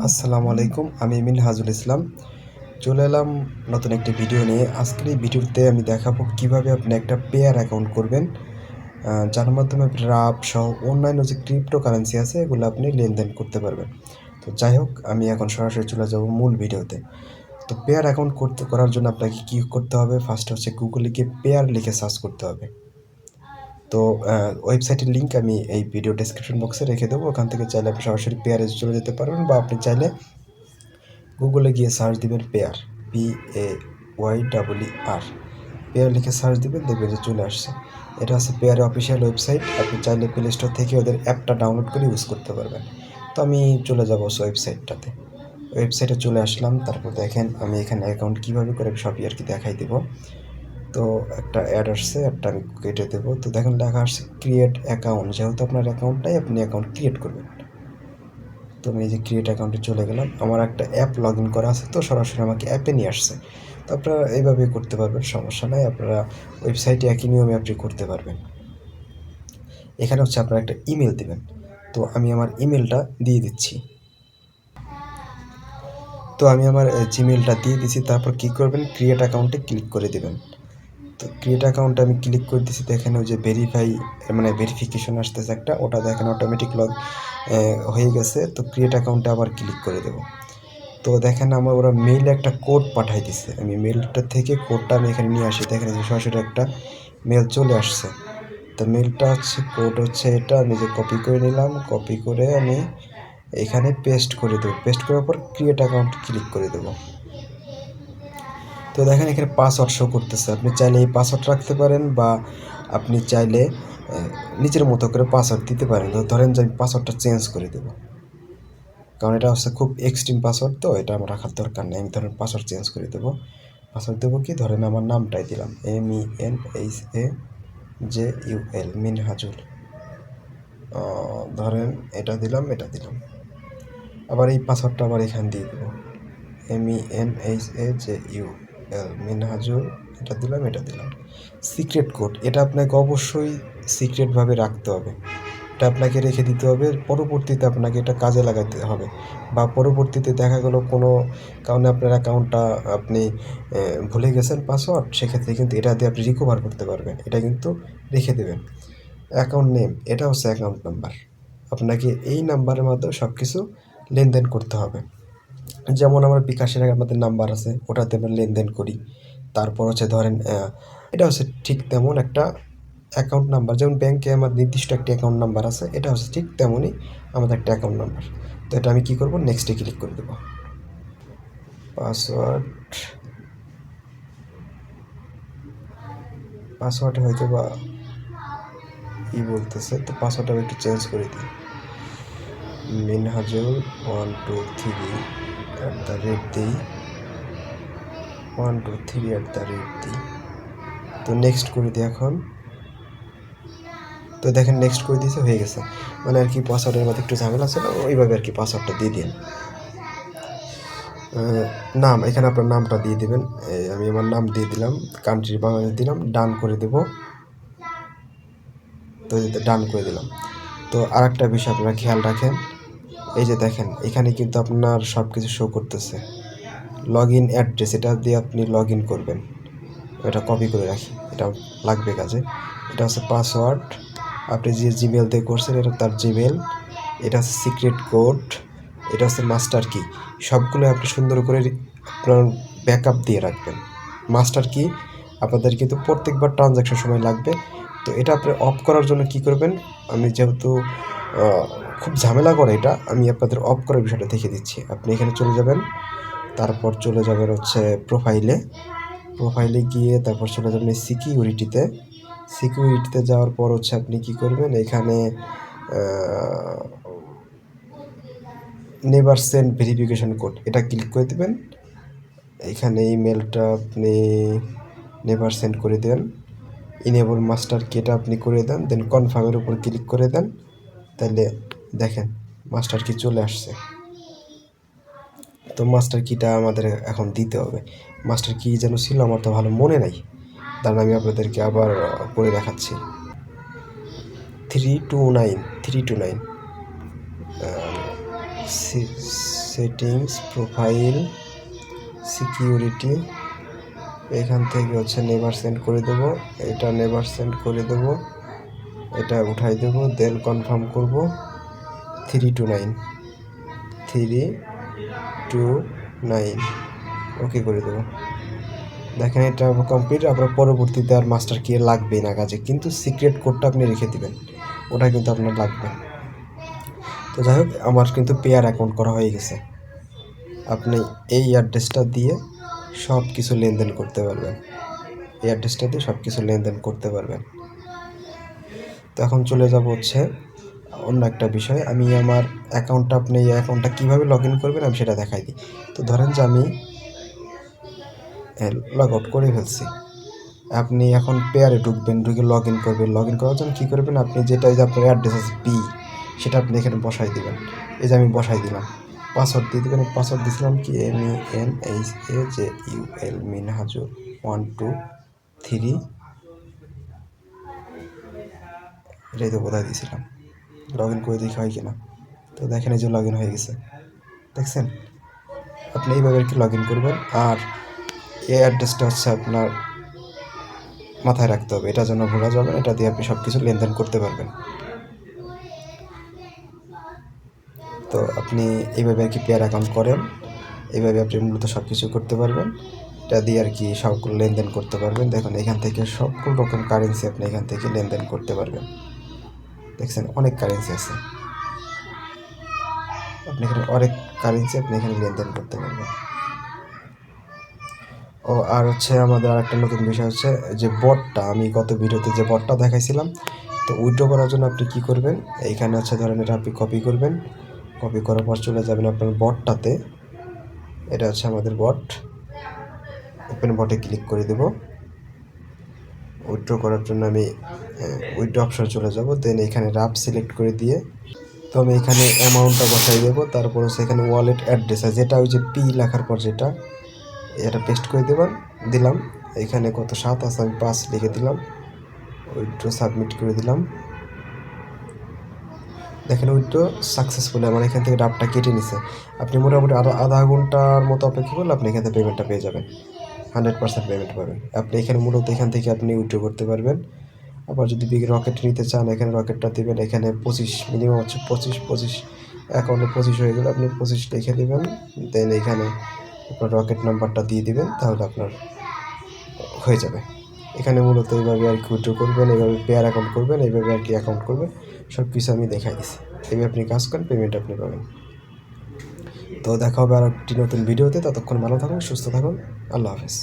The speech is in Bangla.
আসসালামু আলাইকুম। আমি মিনহাজুল ইসলাম। চলে এলাম নতুন একটি ভিডিও নিয়ে। আজকের এই ভিডিওতে আমি দেখাবো কিভাবে আপনি একটা পেয়ার অ্যাকাউন্ট করবেন। যার মাধ্যমে আপনি রাপ সহ অন্যান্য যে ক্রিপ্টোকারেন্সি আছে এগুলো আপনি লেনদেন করতে পারবেন। তো যাই হোক, আমি এখন সরাসরি চলে যাব মূল ভিডিওতে। তো পেয়ার অ্যাকাউন্ট করার জন্য আপনাকে কী করতে হবে? ফার্স্টে হচ্ছে গুগলে গিয়ে পেয়ার লিখে সার্চ করতে হবে। তো ওয়েবসাইটের লিঙ্ক আমি এই ভিডিও ডেসক্রিপশন বক্সে রেখে দেবো। ওখান থেকে চাইলে আপনি সরাসরি পেয়ারে চলে যেতে পারবেন, বা আপনি চাইলে গুগলে গিয়ে সার্চ দিবেন পেয়ার, PAYER, পেয়ার লিখে সার্চ দিবেন, দেখবেন যে চলে আসছে। এটা হচ্ছে পেয়ারের অফিসিয়াল ওয়েবসাইট। আপনি চাইলে প্লে স্টোর থেকে ওদের অ্যাপটা ডাউনলোড করে ইউজ করতে পারবেন। তো আমি চলে যাব ওয়েবসাইটটাতে। ওয়েবসাইটে চলে আসলাম। তারপর দেখেন আমি এখানে অ্যাকাউন্ট কীভাবে করে সবই আর কি দেখাই দেবো। তো একটা অ্যাড আসছে, অ্যাডটা আমি কেটে দেবো। তো দেখেন লেখা আসছে ক্রিয়েট অ্যাকাউন্ট। যেহেতু আপনার অ্যাকাউন্ট নাই, আপনি অ্যাকাউন্ট ক্রিয়েট করবেন। তো আমি এই যে ক্রিয়েট অ্যাকাউন্টে চলে গেলাম। আমার একটা অ্যাপ লগ ইন করা আছে, তো সরাসরি আমাকে অ্যাপে নিয়ে আসছে। তো আপনারা এইভাবেই করতে পারবেন, সমস্যা নাই। আপনারা ওয়েবসাইটে একই নিয়মে আপনি করতে পারবেন। এখানে হচ্ছে আপনারা একটা ইমেল দিবেন। তো আমি আমার ইমেলটা দিয়ে দিচ্ছি। তো আমি আমার জিমেলটা দিয়ে দিচ্ছি। তারপর কী করবেন, ক্রিয়েট অ্যাকাউন্টে ক্লিক করে দেবেন। তো ক্রিয়েট অ্যাকাউন্টে আমি ক্লিক করে দিচ্ছি। দেখেন ওই যে ভেরিফিকেশন আসতেছে একটা, ওটা দেখেন অটোমেটিক লগ হয়ে গেছে। তো ক্রিয়েট অ্যাকাউন্টে আবার ক্লিক করে দেবো। তো দেখেন আমার ওরা মেইলে একটা কোড পাঠাই দিছে। আমি মেইলটা থেকে কোডটা আমি এখানে নিয়ে আসি। দেখেন যে সরাসরি একটা মেল চলে আসছে। তো মেলটা হচ্ছে, কোড হচ্ছে এটা। আমি যে কপি করে নিলাম, কপি করে আমি এখানে পেস্ট করে দেবো। পেস্ট করার পর ক্রিয়েট অ্যাকাউন্ট ক্লিক করে দেবো। তো দেখেন এখানে পাসওয়ার্ড শো করতেছে। আপনি চাইলে এই পাসওয়ার্ড রাখতে পারেন, বা আপনি চাইলে নিজের মতো করে পাসওয়ার্ড দিতে পারেন। ধরেন যে আমি পাসওয়ার্ডটা চেঞ্জ করে দেবো, কারণ এটা হচ্ছে খুব এক্সট্রিম পাসওয়ার্ড, তো এটা আমার রাখার দরকার নেই। আমি ধরেন পাসওয়ার্ড চেঞ্জ করে দেবো। পাসওয়ার্ড দেবো কি, ধরেন আমার নামটাই দিলাম MENHAJUL, মিনহাজুল। ধরেন এটা দিলাম, এটা দিলাম। আবার এই পাসওয়ার্ডটা আবার এখানে দিয়ে দেবো, MENHAJUL, মিনহাজুল। এটা দিলাম, এটা দিলাম। সিক্রেট কোড, এটা আপনাকে অবশ্যই সিক্রেটভাবে রাখতে হবে। এটা আপনাকে রেখে দিতে হবে। পরবর্তীতে আপনাকে এটা কাজে লাগাতে হবে, বা পরবর্তীতে দেখা গেলো কোনো কারণে আপনার অ্যাকাউন্টটা আপনি ভুলে গেছেন পাসওয়ার্ড, সেক্ষেত্রে কিন্তু এটা দিয়ে আপনি রিকভার করতে পারবেন। এটা কিন্তু রেখে দেবেন। অ্যাকাউন্ট নেম, এটা হচ্ছে অ্যাকাউন্ট নাম্বার। আপনাকে এই নাম্বারের মাধ্যমে সব কিছু লেনদেন করতে হবে। যেমন আমার বিকাশের আমাদের নাম্বার আছে, ওটাতে আমরা লেনদেন করি। তারপর হচ্ছে ধরেন এটা হচ্ছে ঠিক তেমন একটা অ্যাকাউন্ট নাম্বার, যেমন ব্যাংকে আমার নির্দিষ্ট একটা অ্যাকাউন্ট নাম্বার আছে, এটা হচ্ছে ঠিক তেমনই আমাদের একটা অ্যাকাউন্ট নাম্বার। তো এটা আমি কী করবো, নেক্সটে ক্লিক করে দেবো। পাসওয়ার্ড হয়তো বা বলতেছে, তো পাসওয়ার্ডটা আমি একটু চেঞ্জ করে দিই। মিনহাজুল 123 দিই, 123 দিই। তো নেক্সট করে দিই এখন। তো দেখেন নেক্সট করে দিয়েছে, হয়ে গেছে। মানে আর কি পাসওয়ার্ডের মধ্যে একটু ঝামেলা ছিল, ওইভাবে আর কি পাসওয়ার্ডটা দিয়ে দিন। নাম, এখানে আপনার নামটা দিয়ে দেবেন। আমি আমার নাম দিয়ে দিলাম, কান্ট্রি বাংলাদেশ দিলাম, ডান করে দেব। তো ডান করে দিলাম। তো আর একটা বিষয় আপনারা খেয়াল রাখেন, এই যে দেখেন এখানে কিন্তু আপনার সব কিছু শো করতেছে। লগ ইন অ্যাড্রেস, এটা দিয়ে আপনি লগ ইন করবেন। এটা কপি করে রাখি, এটা লাগবে কাজে। এটা হচ্ছে পাসওয়ার্ড, আপনি যে জিমেল দিয়ে করছেন এটা তার জিমেল। এটা হচ্ছে সিক্রেট কোড, এটা হচ্ছে মাস্টার কি। সবগুলো আপনি সুন্দর করে আপনার ব্যাকআপ দিয়ে রাখবেন। মাস্টার কি আপনাদের কিন্তু প্রত্যেকবার ট্রানজ্যাকশন সময় লাগবে। তো এটা আপনি অফ করার জন্য কি করবেন, আমি যেহেতু খুব ঝামেলা করে এটা, আমি আপনাদের অফ করার বিষয়টা দেখে দিচ্ছি। আপনি এখানে চলে যাবেন, তারপর চলে যাবেন হচ্ছে প্রোফাইলে গিয়ে তারপর চলে যাবেন সিকিউরিটিতে যাওয়ার পর হচ্ছে আপনি কি করবেন, এখানে নেভার সেন্ড ভেরিফিকেশন কোড, এটা ক্লিক করে দেবেন। এখানে ইমেলটা আপনি নেভার সেন্ড করে দেন। ইনেবল মাস্টার কি, এটা আপনি করে দেন, দেন কনফার্মের উপর ক্লিক করে দেন। তাহলে দেখেন মাস্টার কি চলে আসছে। তো মাস্টার কিটা আমাদের এখন দিতে হবে। মাস্টার কি যেন ছিল, আমার তো ভালো মনে নাই। দাঁড়ান আমি আপনাদেরকে আবার করে দেখাচ্ছি। 329 সেটিংস, প্রোফাইল, সিকিউরিটি, এখান থেকে হচ্ছে নেভার সেন্ড করে দেবো, এটা নেভার সেন্ড করে দেবো, এটা উঠাই দেবো, দেন কনফার্ম করব 329 ওকে করে দেবো। দেখেন এটা কমপ্লিট। আপনার পরবর্তীতে আর মাস্টার কি লাগবে না কাজে, কিন্তু সিক্রেট কোডটা আপনি রেখে দিবেন, ওটা কিন্তু আপনার লাগবে। তো যাই হোক, আমার কিন্তু পেয়ার অ্যাকাউন্ট করা হয়ে গেছে। আপনি এই অ্যাড্রেসটা দিয়ে সব কিছু লেনদেন করতে পারবেন, এই অ্যাড্রেসটা দিয়ে সব কিছু লেনদেন করতে পারবেন। তো এখন চলে যাব হচ্ছে অন্য একটা বিষয়। আমি আমার অ্যাকাউন্টটা, আপনি এই অ্যাকাউন্টটা কীভাবে লগ ইন করবেন আমি সেটা দেখাই দিই। তো ধরেন যে আমি লগ আউট করে ফেলছি, আপনি এখন পেয়ারে ঢুকবেন, ঢুকে লগ ইন করবেন। লগ ইন করার জন্য কী করবেন, আপনি যেটা যে আপনার অ্যাড্রেস আছে পি, সেটা আপনি এখানে বসাই দেবেন। এই যে আমি বসাই দিলাম, পাসওয়ার্ড দিয়ে দেবেন। পাসওয়ার্ড দিয়েছিলাম কি MENHAJUL মিনহাজুল 1 2 3, এটাই তো বোধহয় দিয়েছিলাম। লগ ইন করে দেখি হয় কিনা। তো দেখেন এই যে লগ ইন হয়ে গেছে, দেখছেন। আপনি এইভাবে আর কি লগ ইন করবেন। আর এই অ্যাড্রেসটা হচ্ছে আপনার মাথায় রাখতে হবে, এটা যেন ভোলা যাবে, এটা দিয়ে আপনি সব কিছু লেনদেন করতে পারবেন। তো আপনি এইভাবে আর কি পেয়ার অ্যাকাউন্ট করেন, এইভাবে আপনি মূলত সব কিছু করতে পারবেন। এটা দিয়ে আর কি সবগুলো লেনদেন করতে পারবেন। দেখুন এখান থেকে সকল রকম কারেন্সি আপনি এখান থেকে লেনদেন করতে পারবেন। দেখছেন অনেক কারেন্সি আছে, আপনি এখানে অনেক কারেন্সি আপনি এখানে লেনদেন করতে পারবেন। ও আর হচ্ছে আমাদের আরেকটা নতুন বিষয় হচ্ছে যে বটটা, আমি গত ভিডিওতে যে বটটা দেখাইছিলাম, তো উইথড্র করার জন্য আপনি কি করবেন, এইখানে হচ্ছে ধরেন এটা আপনি কপি করবেন, কপি করার পর চলে যাবেন আপনার বটটাতে। এটা হচ্ছে আমাদের বট, ওপেন বটে ক্লিক করে দেব। উইথড্র করার জন্য আমি উইথড্র অপশনে চলে যাব, দেন এখানে রাফ সিলেক্ট করে দিয়ে, তো আমি এখানে অ্যামাউন্টটা বসাই দেবো। তারপর হচ্ছে এখানে ওয়ালেট অ্যাড্রেস আছে, যেটা ওই যে পি লেখার পর যেটা, এটা পেস্ট করে দিলাম। এখানে কত 7 আছে, আমি 5 লিখে দিলাম, উইথড্র সাবমিট করে দিলাম। দেখেন উইথড্র সাকসেসফুলি আমার এখান থেকে ডাবটা কেটে নিছে। আপনি মোটামুটি আধা ঘন্টার মতো অপেক্ষা করলে আপনি এখান থেকে পেমেন্টটা পেয়ে যাবেন, 100% পেমেন্ট পাবেন। আপনি এখানে মূলত এখান থেকে আপনি উইথড্র করতে পারবেন। আবার যদি বিগ রকেট নিতে চান, এখানে রকেটটা দেবেন, এখানে 25 মিনিমাম হচ্ছে 25 অ্যাকাউন্টে 25 হয়ে গেলে আপনি 25 লিখে দেবেন, দেন এখানে আপনার রকেট নাম্বারটা দিয়ে দিবেন, তাহলে আপনার হয়ে যাবে। এখানে মূলত এইভাবে আর কি উইথড্র করবেন, এইভাবে পেয়ার অ্যাকাউন্ট করবেন, এইভাবে আর কি অ্যাকাউন্ট করবেন, সব কিছু আমি দেখাই দিচ্ছি। এইভাবে আপনি কাজ করেন, পেমেন্ট আপনি পাবেন। তো দেখা হবে আর একটি নতুন ভিডিওতে, ততক্ষণ ভালো থাকুন, সুস্থ থাকুন, আল্লাহ হাফেজ।